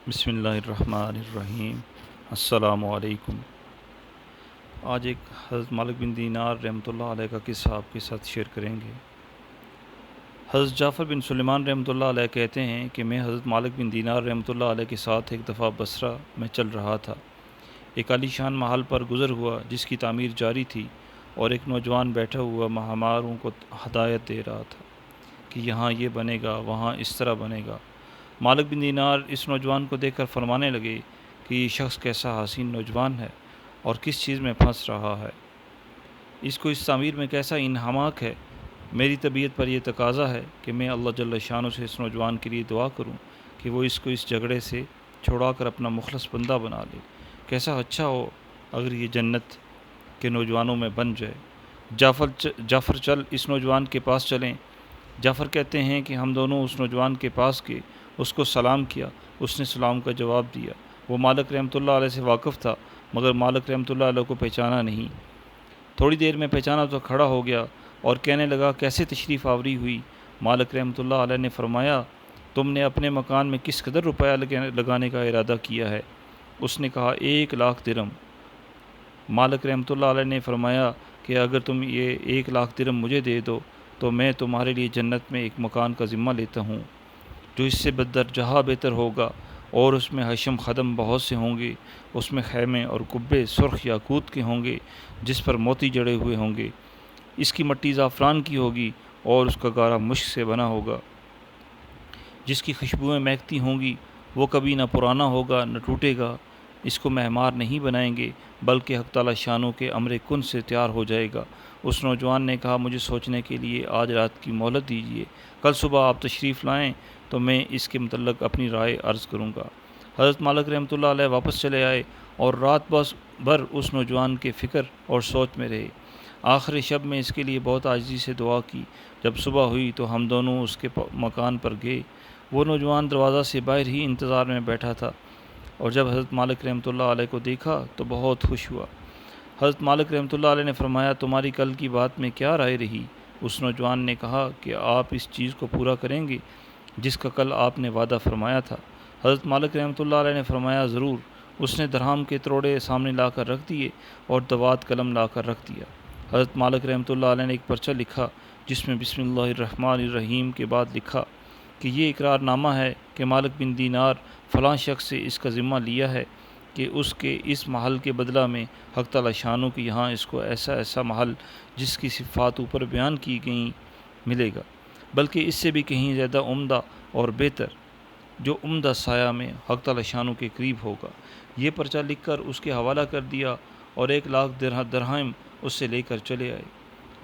بسم اللہ الرحمن الرحیم۔ السلام علیکم۔ آج ایک حضرت مالک بن دینار رحمۃ اللہ علیہ کا قصہ آپ کے ساتھ شیئر کریں گے۔ حضرت جعفر بن سلیمان رحمۃ اللہ علیہ کہتے ہیں کہ میں حضرت مالک بن دینار رحمۃ اللہ علیہ کے ساتھ ایک دفعہ بصرہ میں چل رہا تھا۔ ایک عالی شان محل پر گزر ہوا جس کی تعمیر جاری تھی، اور ایک نوجوان بیٹھا ہوا مہماروں کو ہدایت دے رہا تھا کہ یہاں یہ بنے گا، وہاں اس طرح بنے گا۔ مالک بن دینار اس نوجوان کو دیکھ کر فرمانے لگے کہ یہ شخص کیسا حسین نوجوان ہے اور کس چیز میں پھنس رہا ہے، اس کو اس تعمیر میں کیسا انہماک ہے۔ میری طبیعت پر یہ تقاضا ہے کہ میں اللہ جل شانہ سے اس نوجوان کے لیے دعا کروں کہ وہ اس کو اس جھگڑے سے چھڑا کر اپنا مخلص بندہ بنا لے۔ کیسا اچھا ہو اگر یہ جنت کے نوجوانوں میں بن جائے۔ جعفر چل اس نوجوان کے پاس چلیں۔ جعفر کہتے ہیں کہ ہم دونوں اس نوجوان کے پاس گئے، اس کو سلام کیا، اس نے سلام کا جواب دیا۔ وہ مالک رحمۃ اللہ علیہ سے واقف تھا، مگر مالک رحمۃ اللہ علیہ کو پہچانا نہیں۔ تھوڑی دیر میں پہچانا تو کھڑا ہو گیا اور کہنے لگا کیسے تشریف آوری ہوئی۔ مالک رحمۃ اللہ علیہ نے فرمایا تم نے اپنے مکان میں کس قدر روپیہ لگانے کا ارادہ کیا ہے؟ اس نے کہا 1,00,000 درہم۔ مالک رحمۃ اللہ علیہ نے فرمایا کہ اگر تم یہ 1,00,000 درہم مجھے دے دو تو میں تمہارے لیے جنت میں ایک مکان کا ذمہ لیتا ہوں جو اس سے بدرجہ بہتر ہوگا، اور اس میں حشم خدم بہت سے ہوں گے۔ اس میں خیمے اور کبے سرخ یاقوت کے ہوں گے جس پر موتی جڑے ہوئے ہوں گے۔ اس کی مٹی زعفران کی ہوگی اور اس کا گارا مشک سے بنا ہوگا۔ جس کی خوشبوئیں مہکتی ہوں گی وہ کبھی نہ پرانا ہوگا نہ ٹوٹے گا۔ اس کو معمار نہیں بنائیں گے بلکہ حق تعالی شانوں کے امر کن سے تیار ہو جائے گا۔ اس نوجوان نے کہا مجھے سوچنے کے لیے آج رات کی مہلت دیجیے، کل صبح آپ تشریف لائیں تو میں اس کے متعلق اپنی رائے عرض کروں گا۔ حضرت مالک رحمۃ اللہ علیہ واپس چلے آئے اور رات بھر اس نوجوان کے فکر اور سوچ میں رہے۔ آخر شب میں اس کے لیے بہت عاجزی سے دعا کی۔ جب صبح ہوئی تو ہم دونوں اس کے مکان پر گئے۔ وہ نوجوان دروازہ سے باہر ہی انتظار میں بیٹھا تھا، اور جب حضرت مالک رحمۃ اللہ علیہ کو دیکھا تو بہت خوش ہوا۔ حضرت مالک رحمۃ اللہ علیہ نے فرمایا تمہاری کل کی بات میں کیا رائے رہی؟ اس نوجوان نے کہا کہ آپ اس چیز کو پورا کریں گے جس کا کل آپ نے وعدہ فرمایا تھا؟ حضرت مالک رحمۃ اللہ علیہ نے فرمایا ضرور۔ اس نے درہم کے تروڑے سامنے لا کر رکھ دیے اور دوات قلم لا کر رکھ دیا۔ حضرت مالک رحمۃ اللہ علیہ نے ایک پرچہ لکھا جس میں بسم اللہ الرحمن الرحیم کے بعد لکھا کہ یہ اقرار نامہ ہے کہ مالک بن دینار فلاں شخص سے اس کا ذمہ لیا ہے کہ اس کے اس محل کے بدلہ میں حق تعالی شانوں کے یہاں اس کو ایسا محل جس کی صفات اوپر بیان کی گئیں ملے گا، بلکہ اس سے بھی کہیں زیادہ عمدہ اور بہتر، جو عمدہ سایہ میں حق تعالی شانوں کے قریب ہوگا۔ یہ پرچہ لکھ کر اس کے حوالہ کر دیا اور 1,00,000 درہم اس سے لے کر چلے آئے۔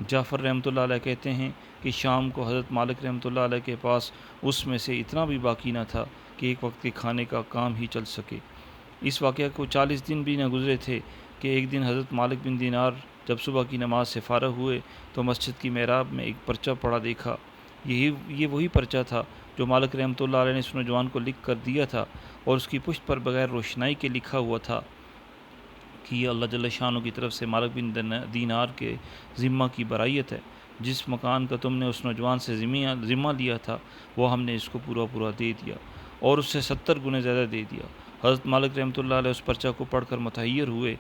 جعفر رحمۃ اللہ علیہ کہتے ہیں کہ شام کو حضرت مالک رحمۃ اللہ علیہ کے پاس اس میں سے اتنا بھی باقی نہ تھا کہ ایک وقت کے کھانے کا کام ہی چل سکے۔ اس واقعہ کو 40 دن بھی نہ گزرے تھے کہ ایک دن حضرت مالک بن دینار جب صبح کی نماز سے فارغ ہوئے تو مسجد کی محراب میں ایک پرچہ پڑا دیکھا۔ یہ وہی پرچہ تھا جو مالک رحمۃ اللہ علیہ نے اس نوجوان کو لکھ کر دیا تھا، اور اس کی پشت پر بغیر روشنائی کے لکھا ہوا تھا کہ یہ اللہ جل شانہ کی طرف سے مالک بن دینار کے ذمہ کی برائیت ہے۔ جس مکان کا تم نے اس نوجوان سے ذمہ لیا تھا وہ ہم نے اس کو پورا دے دیا، اور اس سے 70 گنے زیادہ دے دیا۔ حضرت مالک رحمۃ اللہ علیہ اس پرچہ کو پڑھ کر متحیر ہوئے۔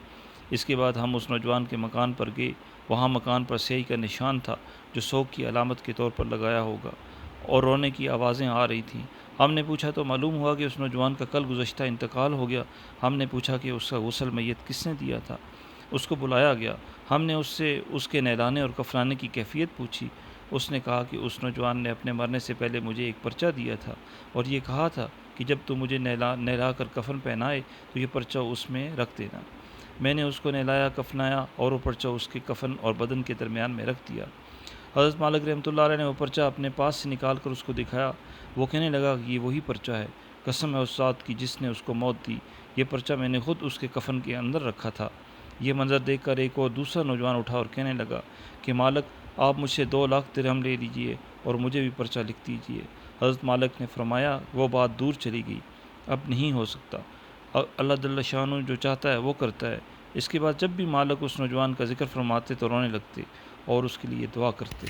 اس کے بعد ہم اس نوجوان کے مکان پر گئے۔ وہاں مکان پر سیاہی کا نشان تھا جو سوگ کی علامت کے طور پر لگایا ہوگا، اور رونے کی آوازیں آ رہی تھیں۔ ہم نے پوچھا تو معلوم ہوا کہ اس نوجوان کا کل گزشتہ انتقال ہو گیا۔ ہم نے پوچھا کہ اس کا غسل میت کس نے دیا تھا؟ اس کو بلایا گیا۔ ہم نے اس سے اس کے نہلانے اور کفنانے کی کیفیت پوچھی۔ اس نے کہا کہ اس نوجوان نے اپنے مرنے سے پہلے مجھے ایک پرچہ دیا تھا اور یہ کہا تھا کہ جب تو مجھے نہلا کر کفن پہنائے تو یہ پرچہ اس میں رکھ دینا۔ میں نے اس کو نہلایا، کفنایا، اور وہ پرچہ اس کے کفن اور بدن کے درمیان میں رکھ دیا۔ حضرت مالک رحمۃ اللہ علیہ نے وہ پرچہ اپنے پاس سے نکال کر اس کو دکھایا۔ وہ کہنے لگا کہ یہ وہی پرچہ ہے، قسم ہے اس ذات کی جس نے اس کو موت دی، یہ پرچہ میں نے خود اس کے کفن کے اندر رکھا تھا۔ یہ منظر دیکھ کر ایک اور دوسرا نوجوان اٹھا اور کہنے لگا کہ مالک آپ مجھ سے 2,00,000 درہم لے لیجئے اور مجھے بھی پرچہ لکھ دیجئے۔ حضرت مالک نے فرمایا وہ بات دور چلی گئی، اب نہیں ہو سکتا، اللہ جل شانہ جو چاہتا ہے وہ کرتا ہے۔ اس کے بعد جب بھی مالک اس نوجوان کا ذکر فرماتے تو رونے لگتے اور اس کے لیے دعا کرتے۔